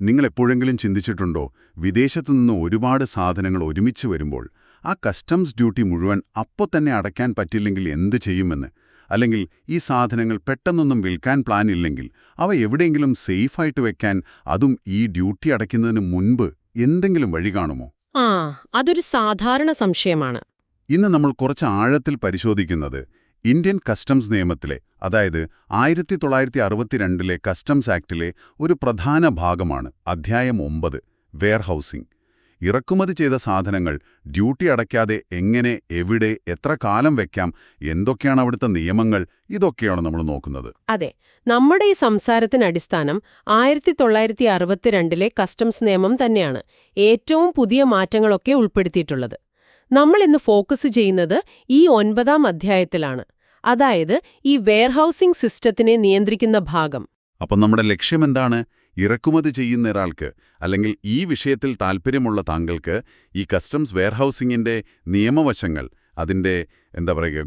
നിങ്ങൾ എപ്പോഴെങ്കിലും ചിന്തിച്ചിട്ടുണ്ടോ, വിദേശത്തുനിന്ന് ഒരുപാട് സാധനങ്ങൾ ഒരുമിച്ച് വരുമ്പോൾ ആ കസ്റ്റംസ് ഡ്യൂട്ടി മുഴുവൻ അപ്പോൾ തന്നെ അടയ്ക്കാൻ പറ്റില്ലെങ്കിൽ എന്ത് ചെയ്യുമെന്ന്? അല്ലെങ്കിൽ ഈ സാധനങ്ങൾ പെട്ടെന്നൊന്നും വിൽക്കാൻ പ്ലാൻ ഇല്ലെങ്കിൽ അവ എവിടെയെങ്കിലും സേഫായിട്ട് വെക്കാൻ, അതും ഈ ഡ്യൂട്ടി അടയ്ക്കുന്നതിന് മുൻപ് എന്തെങ്കിലും വഴി കാണുമോ? അതൊരു സാധാരണ സംശയമാണ്. ഇന്ന് നമ്മൾ കുറച്ച് ആഴത്തിൽ പരിശോധിക്കുന്നത് ഇന്ത്യൻ കസ്റ്റംസ് നിയമത്തിലെ, അതായത് 1962 കസ്റ്റംസ് ആക്ടിലെ ഒരു പ്രധാന ഭാഗമാണ് അധ്യായം 9, വെയർഹൌസിംഗ്. ഇറക്കുമതി ചെയ്ത സാധനങ്ങൾ ഡ്യൂട്ടി അടയ്ക്കാതെ എങ്ങനെ, എവിടെ, എത്ര കാലം വെക്കാം, എന്തൊക്കെയാണ് അവിടുത്തെ നിയമങ്ങൾ, ഇതൊക്കെയാണ് നമ്മൾ നോക്കുന്നത്. അതെ, നമ്മുടെ ഈ സംസാരത്തിന് അടിസ്ഥാനം 1962 കസ്റ്റംസ് നിയമം തന്നെയാണ് ഏറ്റവും പുതിയ മാറ്റങ്ങളൊക്കെ ഉൾപ്പെടുത്തിയിട്ടുള്ളത്. നമ്മൾ ഇന്ന് ഫോക്കസ് ചെയ്യുന്നത് ഈ 9-ാം അധ്യായത്തിലാണ്, അതായത് ഈ വെയർഹൌസിംഗ് സിസ്റ്റത്തിനെ നിയന്ത്രിക്കുന്ന ഭാഗം. അപ്പം നമ്മുടെ ലക്ഷ്യമെന്താണ്? ഇറക്കുമതി ചെയ്യുന്ന ഒരാൾക്ക്, അല്ലെങ്കിൽ ഈ വിഷയത്തിൽ താൽപ്പര്യമുള്ള താങ്കൾക്ക്, ഈ കസ്റ്റംസ് വെയർഹൌസിംഗിന്റെ നിയമവശങ്ങൾ, അതിന്റെ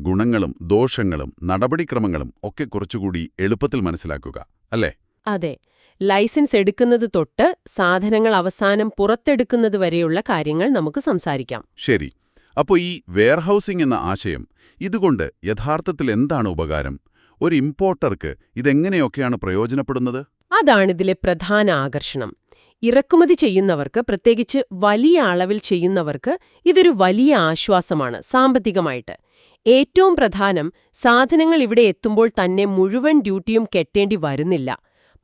ഗുണങ്ങളും ദോഷങ്ങളും നടപടിക്രമങ്ങളും ഒക്കെ കുറച്ചുകൂടി എളുപ്പത്തിൽ മനസ്സിലാക്കുക, അല്ലേ? അതെ, ലൈസൻസ് എടുക്കുന്നത് തൊട്ട് സാധനങ്ങൾ അവസാനം പുറത്തെടുക്കുന്നത് വരെയുള്ള കാര്യങ്ങൾ നമുക്ക് സംസാരിക്കാം. ശരി. അപ്പോൾ ഈ വെയർഹൌസിംഗ് എന്ന ആശയം, ഇതുകൊണ്ട് യഥാർത്ഥത്തിൽ എന്താണ് ഉപകാരം? ഒരു ഇമ്പോർട്ടർക്ക് ഇതെങ്ങനെയൊക്കെയാണ് പ്രയോജനപ്പെടുന്നത്? അതാണിതിലെ പ്രധാന ആകർഷണം. ഇറക്കുമതി ചെയ്യുന്നവർക്ക്, പ്രത്യേകിച്ച് വലിയ അളവിൽ ചെയ്യുന്നവർക്ക് ഇതൊരു വലിയ ആശ്വാസമാണ് സാമ്പത്തികമായിട്ട്. ഏറ്റവും പ്രധാനം, സാധനങ്ങൾ ഇവിടെ എത്തുമ്പോൾ തന്നെ മുഴുവൻ ഡ്യൂട്ടിയും കെട്ടേണ്ടി വരുന്നില്ല.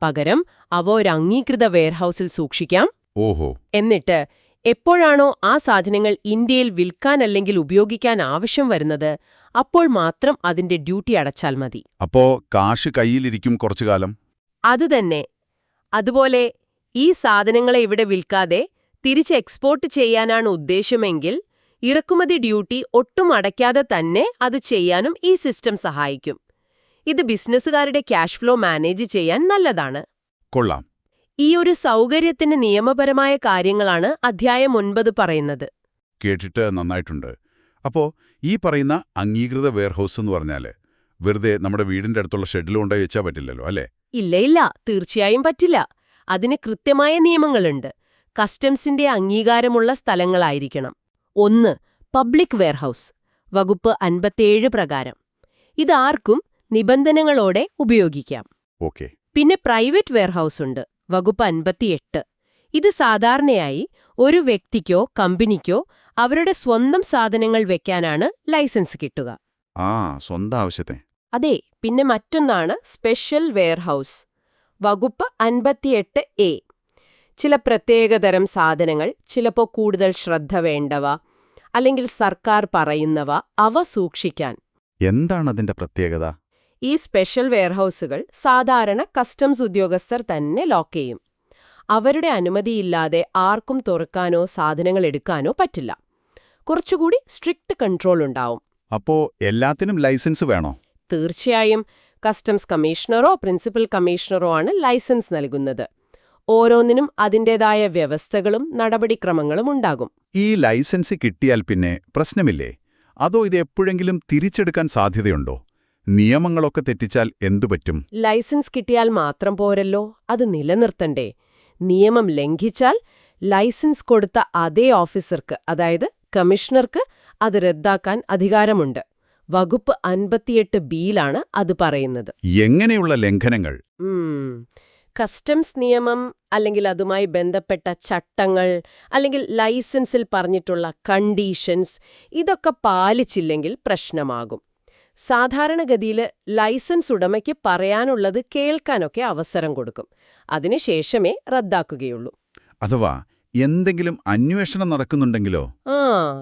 പകരം അവ ഒരു അംഗീകൃത വെയർഹൌസിൽ സൂക്ഷിക്കാം. ഓഹോ. എന്നിട്ട് എപ്പോഴാണോ ആ സാധനങ്ങൾ ഇന്ത്യയിൽ വിൽക്കാനല്ലെങ്കിൽ ഉപയോഗിക്കാൻ ആവശ്യം വരുന്നത്, അപ്പോൾ മാത്രം അതിന്റെ ഡ്യൂട്ടി അടച്ചാൽ മതി. അപ്പോ കാശ് കയ്യിലിരിക്കും കുറച്ചു കാലം. അതുതന്നെ. അതുപോലെ ഈ സാധനങ്ങളെ ഇവിടെ വിൽക്കാതെ തിരിച്ച് എക്സ്പോർട്ട് ചെയ്യാനാണ് ഉദ്ദേശമെങ്കിൽ ഇറക്കുമതി ഡ്യൂട്ടി ഒട്ടും അടയ്ക്കാതെ തന്നെ അത് ചെയ്യാനും ഈ സിസ്റ്റം സഹായിക്കും. ഇത് ബിസിനസ്സുകാരുടെ ക്യാഷ് ഫ്ലോ മാനേജ് ചെയ്യാൻ നല്ലതാണ്. കൊള്ളാം. ഈ ഒരു സൗകര്യത്തിന് നിയമപരമായ കാര്യങ്ങളാണ് അധ്യായം 9 പറയുന്നത്. കേട്ടിട്ട് നന്നായിട്ടുണ്ട്. അപ്പോ ഈ പറയുന്ന അംഗീകൃത വെയർഹൌസ് എന്ന് പറഞ്ഞാല് വെറുതെ നമ്മുടെ വീടിന്റെ അടുത്തുള്ള ഷെഡിൽ കൊണ്ടുപോയി വെച്ചാൽ പറ്റില്ലല്ലോ, അല്ലേ? ഇല്ല, തീർച്ചയായും പറ്റില്ല. അതിന് കൃത്യമായ നിയമങ്ങളുണ്ട്. കസ്റ്റംസിന്റെ അംഗീകാരമുള്ള സ്ഥലങ്ങളായിരിക്കണം. 1. പബ്ലിക് വെയർഹൌസ്, വകുപ്പ് 57 പ്രകാരം. ഇതാർക്കും നിബന്ധനകളോടെ ഉപയോഗിക്കാം. ഓക്കെ. പിന്നെ പ്രൈവറ്റ് വെയർഹൌസ് ഉണ്ട്, വകുപ്പ് 58. ഇത് സാധാരണയായി ഒരു വ്യക്തിക്കോ കമ്പനിക്കോ അവരുടെ സ്വന്തം സാധനങ്ങൾ വെക്കാനാണ് ലൈസൻസ് കിട്ടുക. സ്വന്തം ആവശ്യത്തെ. അതെ. പിന്നെ മറ്റൊന്നാണ് സ്പെഷ്യൽ വെയർഹൌസ്, വകുപ്പ് 58A. ചില പ്രത്യേകതരം സാധനങ്ങൾ, ചിലപ്പോൾ കൂടുതൽ ശ്രദ്ധ വേണ്ടവ, അല്ലെങ്കിൽ സർക്കാർ പറയുന്നവ, അവ സൂക്ഷിക്കാൻ. എന്താണ് അതിന്റെ പ്രത്യേകത? ഈ സ്പെഷ്യൽ വെയർഹൌസുകൾ സാധാരണ കസ്റ്റംസ് ഉദ്യോഗസ്ഥർ തന്നെ ലോക്ക് ചെയ്യും. അവരുടെ അനുമതിയില്ലാതെ ആർക്കും തുറക്കാനോ സാധനങ്ങൾ എടുക്കാനോ പറ്റില്ല. കുറച്ചുകൂടി സ്ട്രിക്റ്റ് കൺട്രോൾ ഉണ്ടാവും. അപ്പോ എല്ലാത്തിനും ലൈസൻസ് വേണോ? തീർച്ചയായും. കസ്റ്റംസ് കമ്മീഷണറോ പ്രിൻസിപ്പൽ കമ്മീഷണറോ ആണ് ലൈസൻസ് നൽകുന്നത്. ഓരോന്നിനും അതിൻ്റെതായ വ്യവസ്ഥകളും നടപടിക്രമങ്ങളും ഉണ്ടാകും. ഈ ലൈസൻസ് കിട്ടിയാൽ പിന്നെ പ്രശ്നമില്ലേ? അതോ ഇത് എപ്പോഴെങ്കിലും തിരിച്ചെടുക്കാൻ സാധ്യതയുണ്ടോ? നിയമങ്ങളൊക്കെ തെറ്റിച്ചാൽ എന്തുപറ്റും? ലൈസൻസ് കിട്ടിയാൽ മാത്രം പോരല്ലോ, അത് നിലനിർത്തണ്ടേ? നിയമം ലംഘിച്ചാൽ ലൈസൻസ് കൊടുത്ത അതേ ഓഫീസർക്ക്, അതായത് കമ്മീഷണർക്ക്, അത് റദ്ദാക്കാൻ അധികാരമുണ്ട്. വകുപ്പ് 58B-ലാണ് അത് പറയുന്നത്. എങ്ങനെയുള്ള ലംഘനങ്ങൾ? കസ്റ്റംസ് നിയമം, അല്ലെങ്കിൽ അതുമായി ബന്ധപ്പെട്ട ചട്ടങ്ങൾ, അല്ലെങ്കിൽ ലൈസൻസിൽ പറഞ്ഞിട്ടുള്ള കണ്ടീഷൻസ്, ഇതൊക്കെ പാലിച്ചില്ലെങ്കിൽ പ്രശ്നമാകും. സാധാരണഗതിയിൽ ലൈസൻസ് ഉടമയ്ക്ക് പറയാനുള്ളത് കേൾക്കാനൊക്കെ അവസരം കൊടുക്കും. അതിനുശേഷമേ റദ്ദാക്കുകയുള്ളൂ. അഥവാ എന്തെങ്കിലും അന്വേഷണം നടക്കുന്നുണ്ടെങ്കിലോ?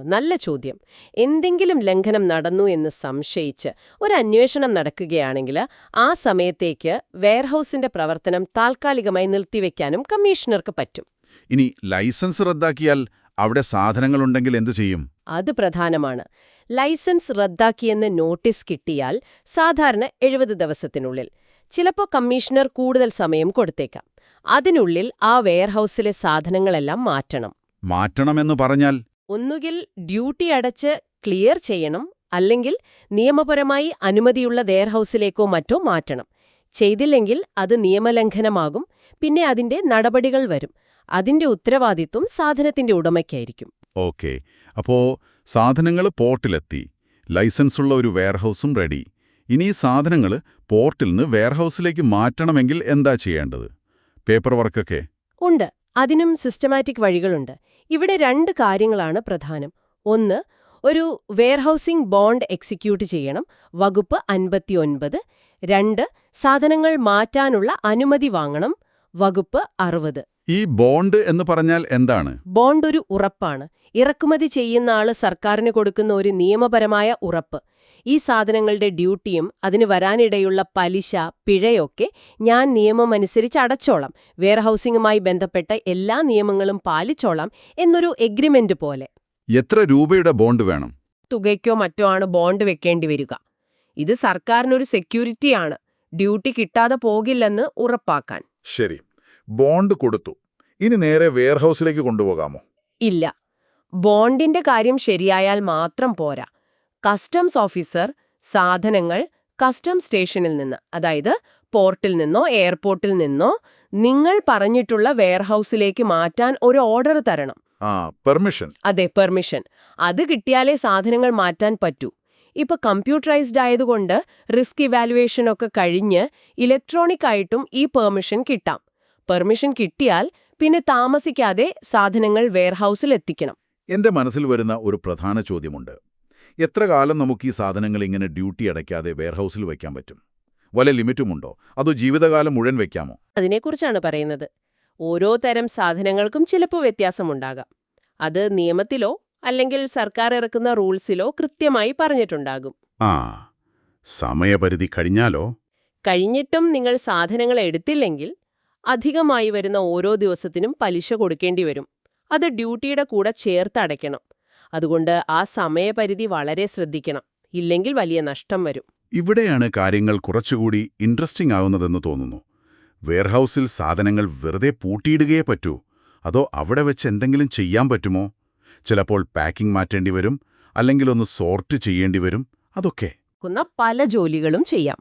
നല്ല ചോദ്യം. എന്തെങ്കിലും ലംഘനം നടന്നു എന്ന് സംശയിച്ച് ഒരു അന്വേഷണം നടക്കുകയാണെങ്കിൽ ആ സമയത്തേക്ക് വെയർഹൌസിന്റെ പ്രവർത്തനം താൽക്കാലികമായി നിർത്തിവെക്കാനും കമ്മീഷണർക്ക് പറ്റും. ഇനി ലൈസൻസ് റദ്ദാക്കിയാൽ അവിടെ സാധനങ്ങളുണ്ടെങ്കിൽ എന്തു ചെയ്യും? അത് പ്രധാനമാണ്. ലൈസൻസ് റദ്ദാക്കിയെന്ന് നോട്ടീസ് കിട്ടിയാൽ സാധാരണ 70 ദിവസത്തിനുള്ളിൽ, ചിലപ്പോൾ കമ്മീഷണർ കൂടുതൽ സമയം കൊടുത്തേക്കാം, അതിനുള്ളിൽ ആ വെയർഹൌസിലെ സാധനങ്ങളെല്ലാം മാറ്റണം. മാറ്റണമെന്ന് പറഞ്ഞാൽ ഒന്നുകിൽ ഡ്യൂട്ടി അടച്ച് ക്ലിയർ ചെയ്യണം, അല്ലെങ്കിൽ നിയമപരമായി അനുമതിയുള്ള വെയർഹൌസിലേക്കോ മറ്റോ മാറ്റണം. ചെയ്തില്ലെങ്കിൽ അത് നിയമലംഘനമാകും, പിന്നെ അതിന്റെ നടപടികൾ വരും. അതിന്റെ ഉത്തരവാദിത്വം സാധനത്തിന്റെ ഉടമയ്ക്കായിരിക്കും. ഓക്കെ. അപ്പോ സാധനങ്ങൾ പോർട്ടിലെത്തി, ലൈസൻസുള്ള ഒരു വെയർഹൗസും റെഡി. ഇനി ഈ സാധനങ്ങൾ പോർട്ടിൽ നിന്ന് വെയർഹൗസിലേക്ക് മാറ്റണമെങ്കിൽ എന്താ ചെയ്യേണ്ടത്? പേപ്പർ വർക്കൊക്കെ ഉണ്ട്. അതിനും സിസ്റ്റമാറ്റിക് വഴികളുണ്ട്. ഇവിടെ 2 കാര്യങ്ങളാണ് പ്രധാനം. ഒന്ന്, ഒരു വെയർഹൌസിംഗ് ബോണ്ട് എക്സിക്യൂട്ട് ചെയ്യണം, വകുപ്പ് 59. 2, സാധനങ്ങൾ മാറ്റാനുള്ള അനുമതി വാങ്ങണം, വകുപ്പ് 60. ഈ ബോണ്ട് എന്ന് പറഞ്ഞാൽ എന്താണ്? ബോണ്ട് ഒരു ഉറപ്പാണ്. ഇറക്കുമതി ചെയ്യുന്ന ആള് സർക്കാരിന് കൊടുക്കുന്ന ഒരു നിയമപരമായ ഉറപ്പ്. ഈ സാധനങ്ങളുടെ ഡ്യൂട്ടിയും അതിന് വരാനിടയുള്ള പലിശ, പിഴയൊക്കെ ഞാൻ നിയമമനുസരിച്ച് അടച്ചോളാം, വെയർഹൌസിംഗുമായി ബന്ധപ്പെട്ട എല്ലാ നിയമങ്ങളും പാലിച്ചോളാം എന്നൊരു എഗ്രിമെന്റ് പോലെ. എത്ര രൂപയുടെ ബോണ്ട് വേണം? തുകയ്ക്കോ മറ്റോ ആണ് ബോണ്ട് വെക്കേണ്ടി വരിക. ഇത് സർക്കാരിനൊരു സെക്യൂരിറ്റിയാണ്, ഡ്യൂട്ടി കിട്ടാതെ പോകില്ലെന്ന് ഉറപ്പാക്കാൻ. ശരി, ബോണ്ട് കൊടുത്തു. ഇനി നേരെ വെയർഹൗസിലേക്ക് കൊണ്ടുപോകാമോ? ഇല്ല. ബോണ്ടിന്റെ കാര്യം ശരിയായാൽ മാത്രം പോരാ. കസ്റ്റംസ് ഓഫീസർ സാധനങ്ങൾ കസ്റ്റംസ് സ്റ്റേഷനിൽ നിന്ന്, അതായത് പോർട്ടിൽ നിന്നോ എയർപോർട്ടിൽ നിന്നോ നിങ്ങൾ പറഞ്ഞിട്ടുള്ള വെയർഹൌസിലേക്ക് മാറ്റാൻ ഒരു ഓർഡർ തരണം. പെർമിഷൻ. അതെ, പെർമിഷൻ. അത് കിട്ടിയാലേ സാധനങ്ങൾ മാറ്റാൻ പറ്റൂ. ഇപ്പൊ കമ്പ്യൂട്ടറൈസ്ഡ് ആയതുകൊണ്ട് റിസ്ക് ഇവാലുവേഷൻ ഒക്കെ കഴിഞ്ഞ് ഇലക്ട്രോണിക് ആയിട്ടും ഈ പെർമിഷൻ കിട്ടാം. പെർമിഷൻ കിട്ടിയാൽ പിന്നെ താമസിക്കാതെ സാധനങ്ങൾ വെയർഹൌസിൽ എത്തിക്കണം. എന്റെ മനസ്സിൽ വരുന്ന ഒരു പ്രധാന ചോദ്യമുണ്ട്. എത്ര കാലം നമുക്ക് ഈ സാധനങ്ങൾ ഇങ്ങനെ ഡ്യൂട്ടി അടയ്ക്കാതെ വെയർഹൌസിൽ വയ്ക്കാൻ പറ്റും? വല്ല ലിമിറ്റുമുണ്ടോ? അതോ ജീവിതകാലം മുഴുവൻ വയ്ക്കാമോ? അതിനെക്കുറിച്ചാണ് പറയുന്നത്. ഓരോ തരം സാധനങ്ങൾക്കും ചിലപ്പോൾ വ്യത്യാസമുണ്ടാകാം. അത് നിയമത്തിലോ അല്ലെങ്കിൽ സർക്കാർ ഇറക്കുന്ന റൂൾസിലോ കൃത്യമായി പറഞ്ഞിട്ടുണ്ടാകും. സമയപരിധി കഴിഞ്ഞാലോ? കഴിഞ്ഞിട്ടും നിങ്ങൾ സാധനങ്ങൾ എടുത്തില്ലെങ്കിൽ അധികമായി വരുന്ന ഓരോ ദിവസത്തിനും പലിശ കൊടുക്കേണ്ടി വരും. അത് ഡ്യൂട്ടിയുടെ കൂടെ ചേർത്ത് അടയ്ക്കണം. അതുകൊണ്ട് ആ സമയപരിധി വളരെ ശ്രദ്ധിക്കണം. ഇല്ലെങ്കിൽ വലിയ നഷ്ടം വരും. ഇവിടെയാണ് കാര്യങ്ങൾ കുറച്ചുകൂടി ഇൻട്രസ്റ്റിംഗ് ആവുന്നതെന്ന് തോന്നുന്നു. വെയർഹൌസിൽ സാധനങ്ങൾ വെറുതെ പൂട്ടിയിടുകയേ പറ്റൂ, അതോ അവിടെ വെച്ച് എന്തെങ്കിലും ചെയ്യാൻ പറ്റുമോ? ചിലപ്പോൾ പാക്കിംഗ് മാറ്റേണ്ടി വരും, അല്ലെങ്കിൽ ഒന്ന് സോർട്ട് ചെയ്യേണ്ടി വരും. അതൊക്കെ പല ജോലികളും ചെയ്യാം.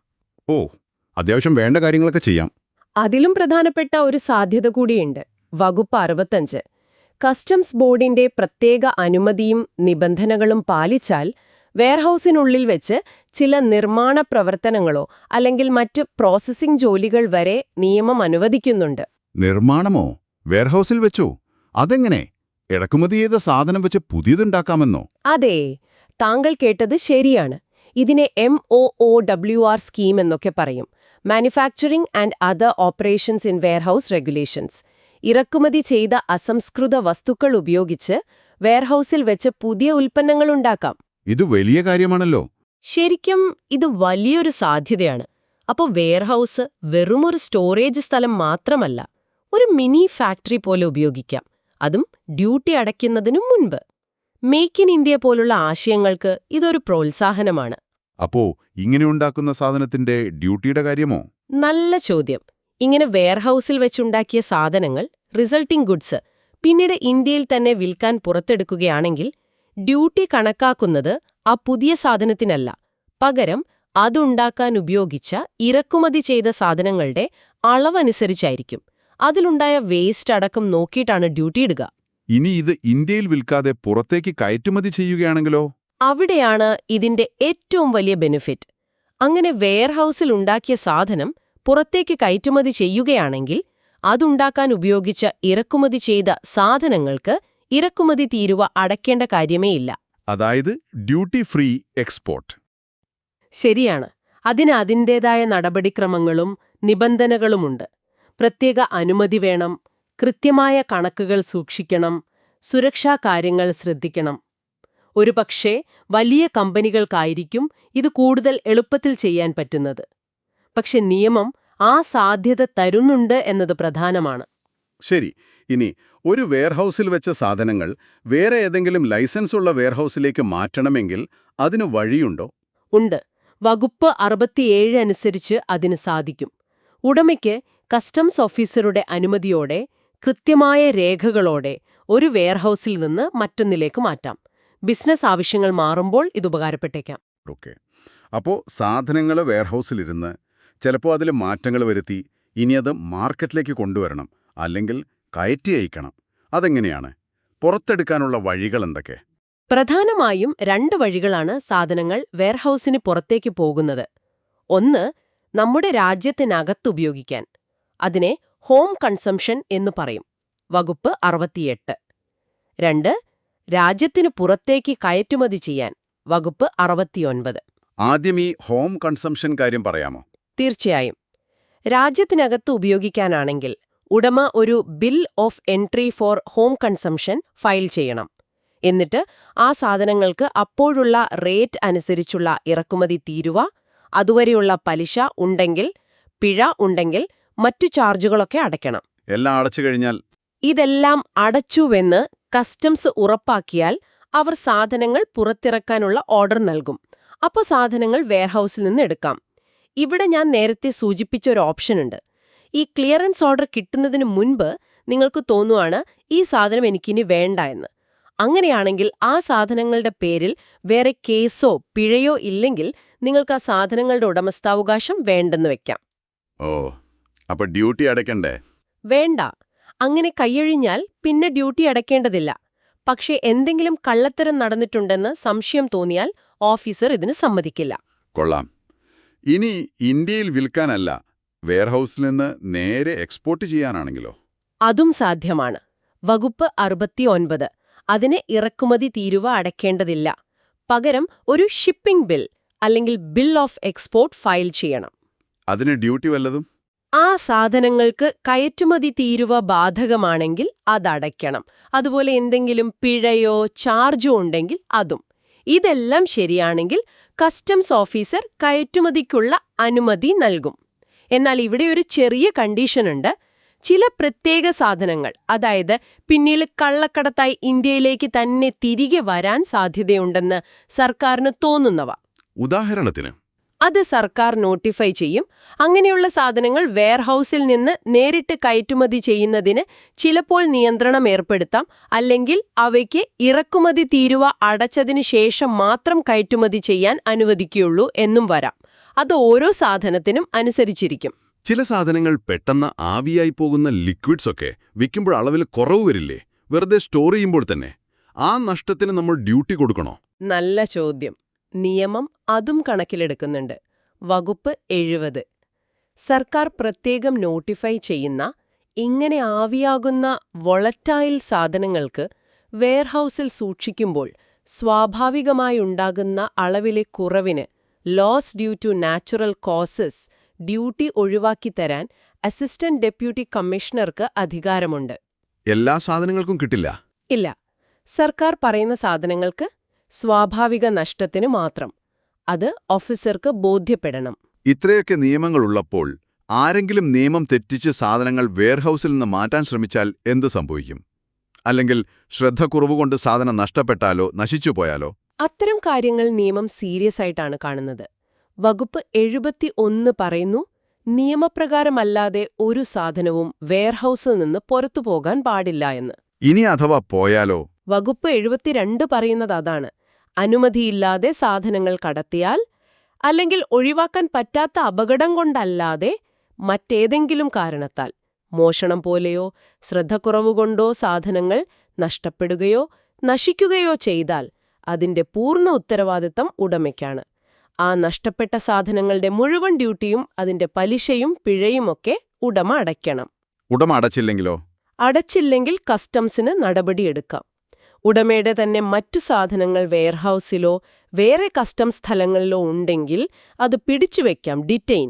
അത്യാവശ്യം വേണ്ട കാര്യങ്ങളൊക്കെ ചെയ്യാം. അതിലും പ്രധാനപ്പെട്ട ഒരു സാധ്യത കൂടിയുണ്ട്. വകുപ്പ് 65. കസ്റ്റംസ് ബോർഡിന്റെ പ്രത്യേക അനുമതിയും നിബന്ധനകളും പാലിച്ചാൽ വെയർഹൌസിനുള്ളിൽ വെച്ച് ചില നിർമ്മാണ പ്രവർത്തനങ്ങളോ അല്ലെങ്കിൽ മറ്റ് പ്രോസസ്സിംഗ് ജോലികൾ വരെ നിയമം അനുവദിക്കുന്നുണ്ട്. നിർമ്മാണമോ? വെയർഹൌസിൽ വെച്ചോ? അതെങ്ങനെ? ഇറക്കുമതി ചെയ്ത സാധനം വെച്ച് പുതിയതുണ്ടാക്കാമെന്നോ? അതെ, താങ്കൾ കേട്ടത് ശരിയാണ്. ഇതിനെ MOOWR സ്കീം എന്നൊക്കെ പറയും. Manufacturing and other operations in warehouse regulations. ഇറക്കുമതി ചെയ്ത അസംസ്കൃത വസ്തുക്കൾ ഉപയോഗിച്ച് വെയർഹൌസിൽ വെച്ച് പുതിയ ഉൽപ്പന്നങ്ങൾ ഉണ്ടാക്കാം. ഇത് വലിയ കാര്യമാണല്ലോ. ശരിക്കും ഇത് വലിയൊരു സാധ്യതയാണ്. അപ്പോൾ വെയർഹൌസ് വെറുമൊരു സ്റ്റോറേജ് സ്ഥലം മാത്രമല്ല, ഒരു മിനി ഫാക്ടറി പോലെ ഉപയോഗിക്കാം. അതും ഡ്യൂട്ടി അടയ്ക്കുന്നതിനു മുൻപ്. മേക്ക് ഇൻ ഇന്ത്യ പോലുള്ള ആശയങ്ങൾക്ക് ഇതൊരു പ്രോത്സാഹനമാണ്. അപ്പോ ഇങ്ങനെ ഉണ്ടാക്കുന്ന സാധനത്തിന്റെ ഡ്യൂട്ടിയുടെ കാര്യമോ? നല്ല ചോദ്യം. ഇങ്ങനെ വെയർഹൌസിൽ വെച്ചുണ്ടാക്കിയ സാധനങ്ങൾ, റിസൾട്ടിംഗ് ഗുഡ്സ്, പിന്നീട് ഇന്ത്യയിൽ തന്നെ വിൽക്കാൻ പുറത്തെടുക്കുകയാണെങ്കിൽ ഡ്യൂട്ടി കണക്കാക്കുന്നത് ആ പുതിയ സാധനത്തിനല്ല, പകരം അതുണ്ടാക്കാൻ ഉപയോഗിച്ച ഇറക്കുമതി ചെയ്ത സാധനങ്ങളുടെ അളവനുസരിച്ചായിരിക്കും. അതിലുണ്ടായ വേസ്റ്റ് അടക്കം നോക്കിയിട്ടാണ് ഡ്യൂട്ടി ഇടുക. ഇനി ഇത് ഇന്ത്യയിൽ വിൽക്കാതെ പുറത്തേക്ക് കയറ്റുമതി ചെയ്യുകയാണെങ്കിലോ? അവിടെയാണ് ഇതിന്റെ ഏറ്റവും വലിയ ബെനിഫിറ്റ്. അങ്ങനെ വെയർഹൌസിൽ ഉണ്ടാക്കിയ സാധനം പുറത്തേക്ക് കയറ്റുമതി ചെയ്യുകയാണെങ്കിൽ അതുണ്ടാക്കാൻ ഉപയോഗിച്ച ഇറക്കുമതി ചെയ്ത സാധനങ്ങൾക്ക് ഇറക്കുമതി തീരുവ അടയ്ക്കേണ്ട കാര്യമേയില്ല. അതായത് ഡ്യൂട്ടി ഫ്രീ എക്സ്പോർട്ട്. ശരിയാണ്. അതിന് അതിൻ്റേതായ നടപടിക്രമങ്ങളും നിബന്ധനകളുമുണ്ട്. പ്രത്യേക അനുമതി വേണം, കൃത്യമായ കണക്കുകൾ സൂക്ഷിക്കണം, സുരക്ഷാ കാര്യങ്ങൾ ശ്രദ്ധിക്കണം. ഒരുപക്ഷേ വലിയ കമ്പനികൾക്കായിരിക്കും ഇത് കൂടുതൽ എളുപ്പത്തിൽ ചെയ്യാൻ പറ്റുന്നത്. പക്ഷെ നിയമം ആ സാധ്യത തരുന്നുണ്ട് എന്നത് പ്രധാനമാണ്. ശരി. ഇനി ഒരു വെയർഹൌസിൽ വെച്ച സാധനങ്ങൾ വേറെ ഏതെങ്കിലും ലൈസൻസ് ഉള്ള വെയർഹൌസിലേക്ക് മാറ്റണമെങ്കിൽ അതിന് വഴിയുണ്ടോ? ഉണ്ട്. വകുപ്പ് 67 അനുസരിച്ച് അതിന് സാധിക്കും. ഉടമയ്ക്ക് കസ്റ്റംസ് ഓഫീസറുടെ അനുമതിയോടെ, കൃത്യമായ രേഖകളോടെ ഒരു വെയർഹൌസിൽ നിന്ന് മറ്റൊന്നിലേക്ക് മാറ്റാം. ബിസിനസ് ആവശ്യങ്ങൾ മാറുമ്പോൾ ഇത് ഉപകാരപ്പെട്ടേക്കാം. ഓക്കെ. അപ്പോൾ സാധനങ്ങൾ വെയർഹൌസിലിരുന്ന് ചിലപ്പോൾ അതിൽ മാറ്റങ്ങൾ വരുത്തി ഇനി അത് മാർക്കറ്റിലേക്ക് കൊണ്ടുവരണം, അല്ലെങ്കിൽ കയറ്റി അയക്കണം. അതെങ്ങനെയാണ്? പുറത്തെടുക്കാനുള്ള വഴികൾ എന്തൊക്കെ? പ്രധാനമായും 2 വഴികളാണ് സാധനങ്ങൾ വെയർഹൌസിന് പുറത്തേക്ക് പോകുന്നത്. ഒന്ന്, നമ്മുടെ രാജ്യത്തിനകത്തുപയോഗിക്കാൻ. അതിനെ ഹോം കൺസംഷൻ എന്നു പറയും. വകുപ്പ് 68. 2, രാജ്യത്തിനു പുറത്തേക്ക് കയറ്റുമതി ചെയ്യാൻ. വകുപ്പ് 69. ആദ്യം ഈ ഹോം കൺസംഷൻ കാര്യം പറയാമോ? തീർച്ചയായും. രാജ്യത്തിനകത്ത് ഉപയോഗിക്കാനാണെങ്കിൽ ഉടമ ഒരു bill of entry four home consumption file ചെയ്യണം. എന്നിട്ട് ആ സാധനങ്ങൾക്ക് അപ്പോഴുള്ള റേറ്റ് അനുസരിച്ചുള്ള ഇറക്കുമതി തീരുവ, അതുവരെയുള്ള പലിശ ഉണ്ടെങ്കിൽ, പിഴ ഉണ്ടെങ്കിൽ മറ്റു ചാർജുകളൊക്കെ അടയ്ക്കണം. എല്ലാം അടച്ചു കഴിഞ്ഞാൽ? ഇതെല്ലാം അടച്ചുവെന്ന് കസ്റ്റംസ് ഉറപ്പാക്കിയാൽ അവർ സാധനങ്ങൾ പുറത്തിറക്കാനുള്ള ഓർഡർ നൽകും. അപ്പോൾ സാധനങ്ങൾ വെയർഹൌസിൽ നിന്ന് എടുക്കാം. ഇവിടെ ഞാൻ നേരത്തെ സൂചിപ്പിച്ച ഒരു ഓപ്ഷനുണ്ട്. ഈ ക്ലിയറൻസ് ഓർഡർ കിട്ടുന്നതിന് മുൻപ് നിങ്ങൾക്ക് തോന്നുവാണ് ഈ സാധനം എനിക്കിനി വേണ്ട എന്ന്. അങ്ങനെയാണെങ്കിൽ ആ സാധനങ്ങളുടെ പേരിൽ വേറെ കേസോ പിഴയോ ഇല്ലെങ്കിൽ നിങ്ങൾക്ക് ആ സാധനങ്ങളുടെ ഉടമസ്ഥാവകാശം വേണ്ടെന്ന് വെക്കാം. ഓ, അപ്പൊ ഡ്യൂട്ടി അടയ്ക്കണ്ടേ? വേണ്ട. അങ്ങനെ കൈയൊഴിഞ്ഞാൽ പിന്നെ ഡ്യൂട്ടി അടയ്ക്കേണ്ടതില്ല. പക്ഷേ എന്തെങ്കിലും കള്ളത്തരം നടന്നിട്ടുണ്ടെന്ന് സംശയം തോന്നിയാൽ ഓഫീസർ ഇതിന് സമ്മതിക്കില്ല. കൊള്ളാം. ഇനി ഇന്ത്യയിൽ വിൽക്കാനല്ല, വെയർഹൌസിൽ നിന്ന് നേരെ എക്സ്പോർട്ട് ചെയ്യാനാണെങ്കിലോ? അതും സാധ്യമാണ്. വകുപ്പ് 69. അതിന് ഇറക്കുമതി തീരുവ അടയ്ക്കേണ്ടതില്ല. പകരം ഒരു ഷിപ്പിംഗ് ബിൽ അല്ലെങ്കിൽ ബിൽ ഓഫ് എക്സ്പോർട്ട് ഫയൽ ചെയ്യണം. അതിന് ഡ്യൂട്ടി വല്ലതും? ആ സാധനങ്ങൾക്ക് കയറ്റുമതി തീരുവ ബാധകമാണെങ്കിൽ അതടയ്ക്കണം. അതുപോലെ എന്തെങ്കിലും പിഴയോ ചാർജോ ഉണ്ടെങ്കിൽ അതും. ഇതെല്ലാം ശരിയാണെങ്കിൽ കസ്റ്റംസ് ഓഫീസർ കയറ്റുമതിക്കുള്ള അനുമതി നൽകും. എന്നാൽ ഇവിടെ ഒരു ചെറിയ കണ്ടീഷനുണ്ട്. ചില പ്രത്യേക സാധനങ്ങൾ, അതായത് പിന്നീട് കള്ളക്കടത്തായി ഇന്ത്യയിലേക്ക് തന്നെ തിരികെ വരാൻ സാധ്യതയുണ്ടെന്ന് സർക്കാരിന് തോന്നുന്നവ. ഉദാഹരണത്തിന്? അത് സർക്കാർ നോട്ടിഫൈ ചെയ്യും. അങ്ങനെയുള്ള സാധനങ്ങൾ വെയർഹൌസിൽ നിന്ന് നേരിട്ട് കയറ്റുമതി ചെയ്യുന്നതിന് ചിലപ്പോൾ നിയന്ത്രണം ഏർപ്പെടുത്താം, അല്ലെങ്കിൽ അവയ്ക്ക് ഇറക്കുമതി തീരുവ അടച്ചതിനു ശേഷം മാത്രം കയറ്റുമതി ചെയ്യാൻ അനുവദിക്കുകയുള്ളൂ എന്നും വരാം. അത് ഓരോ സാധനത്തിനും അനുസരിച്ചിരിക്കും. ചില സാധനങ്ങൾ പെട്ടെന്ന് ആവിയായി പോകുന്ന ലിക്വിഡ്സ് ഒക്കെ വിൽക്കുമ്പോൾ അളവിൽ കുറവ് വരില്ലേ, വെറുതെ സ്റ്റോർ ചെയ്യുമ്പോൾ തന്നെ? ആ നഷ്ടത്തിന് നമ്മൾ ഡ്യൂട്ടി കൊടുക്കണോ? നല്ല ചോദ്യം. നിയമം അതും കണക്കിലെടുക്കുന്നുണ്ട്. വകുപ്പ് 70. സർക്കാർ പ്രത്യേകം നോട്ടിഫൈ ചെയ്യുന്ന ഇങ്ങനെ ആവിയാകുന്ന വൊളറ്റൈൽ സാധനങ്ങൾക്ക് വെയർഹൌസിൽ സൂക്ഷിക്കുമ്പോൾ സ്വാഭാവികമായുണ്ടാകുന്ന അളവിലെ കുറവിന് loss due to natural causes duty ഒഴിവാക്കിത്തരാൻ അസിസ്റ്റന്റ് ഡെപ്യൂട്ടി കമ്മീഷണർക്ക് അധികാരമുണ്ട്. എല്ലാ സാധനങ്ങൾക്കും കിട്ടില്ല? ഇല്ല. സർക്കാർ പറയുന്ന സാധനങ്ങൾക്ക് സ്വാഭാവിക നഷ്ടത്തിന് മാത്രം. അത് ഓഫീസർക്ക് ബോധ്യപ്പെടണം. ഇത്രയൊക്കെ നിയമങ്ങളുള്ളപ്പോൾ ആരെങ്കിലും നിയമം തെറ്റിച്ച് സാധനങ്ങൾ വെയർഹൌസിൽ നിന്ന് മാറ്റാൻ ശ്രമിച്ചാൽ എന്ത് സംഭവിക്കും? അല്ലെങ്കിൽ ശ്രദ്ധക്കുറവുകൊണ്ട് സാധനം നഷ്ടപ്പെട്ടാലോ നശിച്ചുപോയാലോ? അത്തരം കാര്യങ്ങൾ നിയമം സീരിയസ് ആയിട്ടാണ് കാണുന്നത്. വകുപ്പ് 71 പറയുന്നു, നിയമപ്രകാരമല്ലാതെ ഒരു സാധനവും വെയർഹൌസിൽ നിന്ന് പുറത്തുപോകാൻ പാടില്ല എന്ന്. ഇനി അഥവാ പോയാലോ? വകുപ്പ് 72 പറയുന്നത് അതാണ്. അനുമതിയില്ലാതെ സാധനങ്ങൾ കടത്തിയാൽ, അല്ലെങ്കിൽ ഒഴിവാക്കാൻ പറ്റാത്ത അപകടം കൊണ്ടല്ലാതെ മറ്റേതെങ്കിലും കാരണത്താൽ, മോഷണം പോലെയോ ശ്രദ്ധക്കുറവുകൊണ്ടോ സാധനങ്ങൾ നഷ്ടപ്പെടുകയോ നശിക്കുകയോ ചെയ്താൽ അതിന്റെ പൂർണ്ണ ഉത്തരവാദിത്തം ഉടമയ്ക്കാണ്. ആ നഷ്ടപ്പെട്ട സാധനങ്ങളുടെ മുഴുവൻ ഡ്യൂട്ടിയും അതിന്റെ പലിശയും പിഴയുമൊക്കെ ഉടമ അടയ്ക്കണം. ഉടമ അടച്ചില്ലെങ്കിലോ? അടച്ചില്ലെങ്കിൽ കസ്റ്റംസിന് നടപടിയെടുക്കാം. ഉടമയുടെ തന്നെ മറ്റു സാധനങ്ങൾ വെയർഹൌസിലോ വേറെ കസ്റ്റംസ് സ്ഥലങ്ങളിലോ ഉണ്ടെങ്കിൽ അത് പിടിച്ചുവെക്കാം, ഡിറ്റെയിൻ.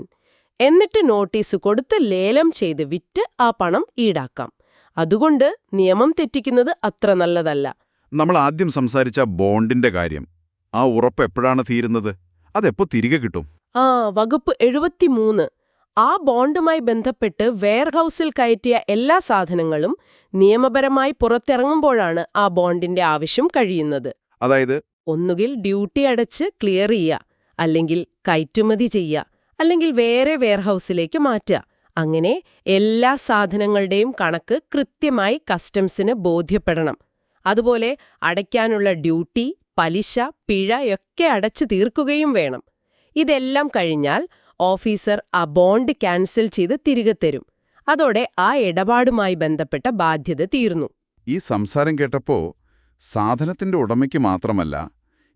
എന്നിട്ട് നോട്ടീസ് കൊടുത്ത് ലേലം ചെയ്ത് വിറ്റ് ആ പണം ഈടാക്കാം. അതുകൊണ്ട് നിയമം തെറ്റിക്കുന്നത് അത്ര നല്ലതല്ല. നമ്മൾ ആദ്യം സംസാരിച്ച ബോണ്ടിന്റെ കാര്യം, ആ ഉറപ്പ് എപ്പോഴാണ് തീരുന്നത്? അതെപ്പോ തിരികെ കിട്ടും? വകുപ്പ് 73. ആ ബോണ്ടുമായി ബന്ധപ്പെട്ട് വെയർഹൌസിൽ കയറ്റിയ എല്ലാ സാധനങ്ങളും നിയമപരമായി പുറത്തിറങ്ങുമ്പോഴാണ് ആ ബോണ്ടിന്റെ ആവശ്യം കഴിയുന്നത്. അതായത് ഒന്നുകിൽ ഡ്യൂട്ടി അടച്ച് ക്ലിയർ ചെയ്യുക, അല്ലെങ്കിൽ കയറ്റുമതി ചെയ്യുക, അല്ലെങ്കിൽ വേറെ വെയർഹൌസിലേക്ക് മാറ്റുക. അങ്ങനെ എല്ലാ സാധനങ്ങളുടെയും കണക്ക് കൃത്യമായി കസ്റ്റംസിന് ബോധ്യപ്പെടണം. അതുപോലെ അടയ്ക്കാനുള്ള ഡ്യൂട്ടി, പലിശ, പിഴയൊക്കെ അടച്ചു തീർക്കുകയും വേണം. ഇതെല്ലാം കഴിഞ്ഞാൽ ഓഫീസർ ആ ബോണ്ട് ക്യാൻസൽ ചെയ്ത് തിരികെ തരും. അതോടെ ആ ഇടപാടുമായി ബന്ധപ്പെട്ട ബാധ്യത തീർന്നു. ഈ സംസാരം കേട്ടപ്പോ സാധനത്തിന്റെ ഉടമയ്ക്ക് മാത്രമല്ല,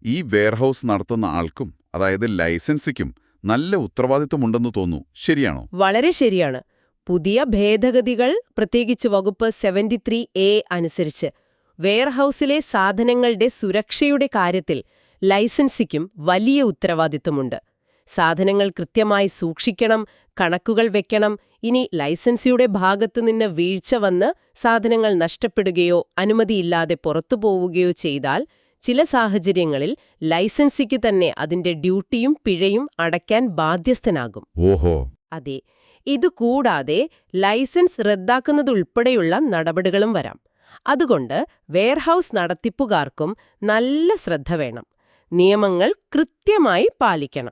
ഈ വെയർഹൌസ് നടത്തുന്ന ആൾക്കും, അതായത് ലൈസൻസിക്കും നല്ല ഉത്തരവാദിത്വമുണ്ടെന്ന് തോന്നുന്നു. ശരിയാണോ? വളരെ ശരിയാണ്. പുതിയ ഭേദഗതികൾ, പ്രത്യേകിച്ച് വകുപ്പ് 73A അനുസരിച്ച് വെയർഹൌസിലെ സാധനങ്ങളുടെ സുരക്ഷയുടെ കാര്യത്തിൽ ലൈസൻസിക്കും വലിയ ഉത്തരവാദിത്തമുണ്ട്. സാധനങ്ങൾ കൃത്യമായി സൂക്ഷിക്കണം, കണക്കുകൾ വെക്കണം. ഇനി ലൈസൻസിയുടെ ഭാഗത്തുനിന്ന് വീഴ്ച വന്ന് സാധനങ്ങൾ നഷ്ടപ്പെടുകയോ അനുമതിയില്ലാതെ പുറത്തുപോവുകയോ ചെയ്താൽ ചില സാഹചര്യങ്ങളിൽ ലൈസൻസിക്ക് തന്നെ അതിന്റെ ഡ്യൂട്ടിയും പിഴയും അടയ്ക്കാൻ ബാധ്യസ്ഥനാകും. ഓഹോ. അതെ. ഇതുകൂടാതെ ലൈസൻസ് റദ്ദാക്കുന്നതുൾപ്പെടെയുള്ള നടപടികളും വരാം. അതുകൊണ്ട് വെയർഹൌസ് നടത്തിപ്പുകാർക്കും നല്ല ശ്രദ്ധ വേണം. നിയമങ്ങൾ കൃത്യമായി പാലിക്കണം.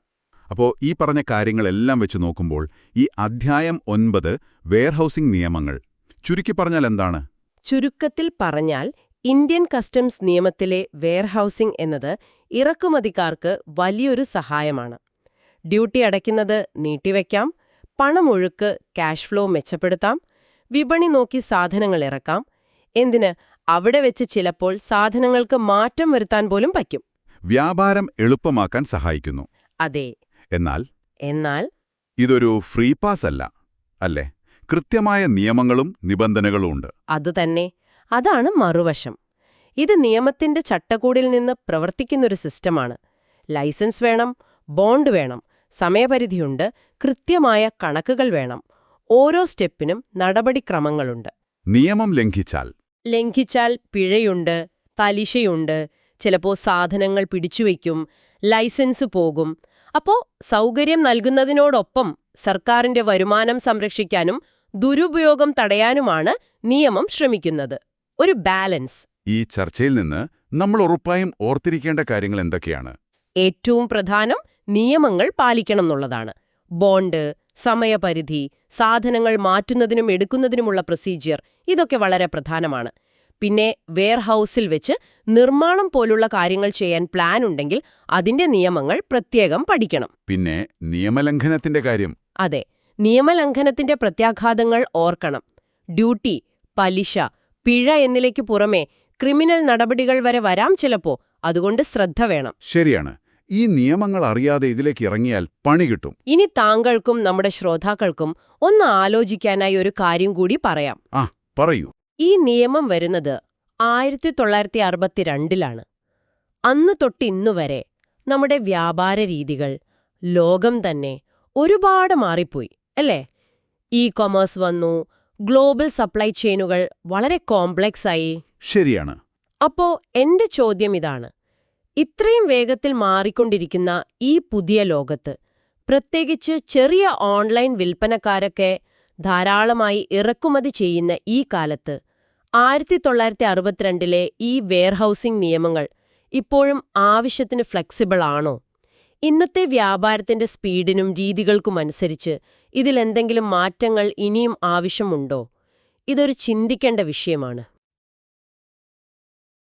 അപ്പോൾ ഈ പറഞ്ഞ കാര്യങ്ങളെല്ലാം വെച്ച് നോക്കുമ്പോൾ ഈ അധ്യായം 9 വെയർഹൌസിംഗ് നിയമങ്ങൾ ചുരുക്കി പറഞ്ഞാൽ എന്താണ്? ചുരുക്കത്തിൽ പറഞ്ഞാൽ, ഇന്ത്യൻ കസ്റ്റംസ് നിയമത്തിലെ വെയർഹൌസിംഗ് എന്നത് ഇറക്കുമതിക്കാർക്ക് വലിയൊരു സഹായമാണ്. ഡ്യൂട്ടി അടയ്ക്കുന്നത് നീട്ടിവെക്കാം, പണമൊഴുക്ക് ക്യാഷ് ഫ്ലോ മെച്ചപ്പെടുത്താം, വിപണി നോക്കി സാധനങ്ങൾ ഇറക്കാം. എന്തിന്, അവിടെ വെച്ച് ചിലപ്പോൾ സാധനങ്ങൾക്ക് മാറ്റം വരുത്താൻ പോലും പറ്റും. വ്യാപാരം എളുപ്പമാക്കാൻ സഹായിക്കുന്നു. അതെ. എന്നാൽ ഇതൊരു ഫ്രീ പാസ് അല്ല, അല്ലേ? കൃത്യമായ നിയമങ്ങളും നിബന്ധനകളും ഉണ്ട്. അതുതന്നെ. അതാണ് മറുവശം. ഇത് നിയമത്തിന്റെ ചട്ടക്കൂടിൽ നിന്ന് പ്രവർത്തിക്കുന്നൊരു സിസ്റ്റമാണ്. ലൈസൻസ് വേണം, ബോണ്ട് വേണം, സമയപരിധിയുണ്ട്, കൃത്യമായ കണക്കുകൾ വേണം. ഓരോ സ്റ്റെപ്പിനും നടപടിക്രമങ്ങളുണ്ട്. നിയമം ലംഘിച്ചാൽ പിഴയുണ്ട്, പലിശയുണ്ട്, ചിലപ്പോൾ സാധനങ്ങൾ പിടിച്ചുവയ്ക്കും, ലൈസൻസ് പോകും. അപ്പോ സൗകര്യം നൽകുന്നതിനോടൊപ്പം സർക്കാരിന്റെ വരുമാനം സംരക്ഷിക്കാനും ദുരുപയോഗം തടയാനുമാണ് നിയമം ശ്രമിക്കുന്നത്. ഒരു ബാലൻസ്. ഈ ചർച്ചയിൽ നിന്ന് നമ്മൾ ഉറപ്പായും ഓർത്തിരിക്കേണ്ട കാര്യങ്ങൾ എന്തൊക്കെയാണ്? ഏറ്റവും പ്രധാനം നിയമങ്ങൾ പാലിക്കണം എന്നുള്ളതാണ്. ബോണ്ട്, സമയപരിധി, സാധനങ്ങൾ മാറ്റുന്നതിനും എടുക്കുന്നതിനുമുള്ള പ്രൊസീജിയർ, ഇതൊക്കെ വളരെ പ്രധാനമാണ്. പിന്നെ വെയർഹൌസിൽ വെച്ച് നിർമ്മാണം പോലുള്ള കാര്യങ്ങൾ ചെയ്യാൻ പ്ലാൻ ഉണ്ടെങ്കിൽ അതിന്റെ നിയമങ്ങൾ പ്രത്യേകം പഠിക്കണം. പിന്നെ നിയമലംഘനത്തിന്റെ കാര്യം. അതെ, നിയമലംഘനത്തിന്റെ പ്രത്യാഘാതങ്ങൾ ഓർക്കണം. ഡ്യൂട്ടി, പലിശ, പിഴ എന്നിലേക്ക് പുറമെ ക്രിമിനൽ നടപടികൾ വരെ വരാം ചിലപ്പോ. അതുകൊണ്ട് ശ്രദ്ധ വേണം. ശരിയാണ്. ഈ നിയമങ്ങൾ അറിയാതെ ഇതിലേക്ക് ഇറങ്ങിയാൽ പണി കിട്ടും. ഇനി താങ്കൾക്കും നമ്മുടെ ശ്രോതാക്കൾക്കും ഒന്ന് ആലോചിക്കാനായി ഒരു കാര്യം കൂടി പറയാം. പറയൂ. ഈ നിയമം വരുന്നത് 1962-ലാണ്. അന്ന് തൊട്ട് ഇന്നുവരെ നമ്മുടെ വ്യാപാര രീതികൾ, ലോകം തന്നെ ഒരുപാട് മാറിപ്പോയി, അല്ലേ? ഇ-കൊമേഴ്സ് വന്നു, ഗ്ലോബൽ സപ്ലൈ ചെയിനുകൾ വളരെ കോംപ്ലക്സ് ആയി. ശരിയാണ്. അപ്പോ എന്റെ ചോദ്യം ഇതാണ്: ഇത്രയും വേഗത്തിൽ മാറിക്കൊണ്ടിരിക്കുന്ന ഈ പുതിയ ലോകത്ത്, പ്രത്യേകിച്ച് ചെറിയ ഓൺലൈൻ വിൽപ്പനക്കാരൊക്കെ ധാരാളമായി ഇറക്കുമതി ചെയ്യുന്ന ഈ കാലത്ത് 1962-ലെ ഈ വെയർഹൌസിംഗ് നിയമങ്ങൾ ഇപ്പോഴും ആവശ്യത്തിന് ഫ്ലെക്സിബിൾ ആണോ? ഇന്നത്തെ വ്യാപാരത്തിന്റെ സ്പീഡിനും രീതികൾക്കുമനുസരിച്ച് ഇതിലെന്തെങ്കിലും മാറ്റങ്ങൾ ഇനിയും ആവശ്യമുണ്ടോ? ഇതൊരു ചിന്തിക്കേണ്ട വിഷയമാണ്.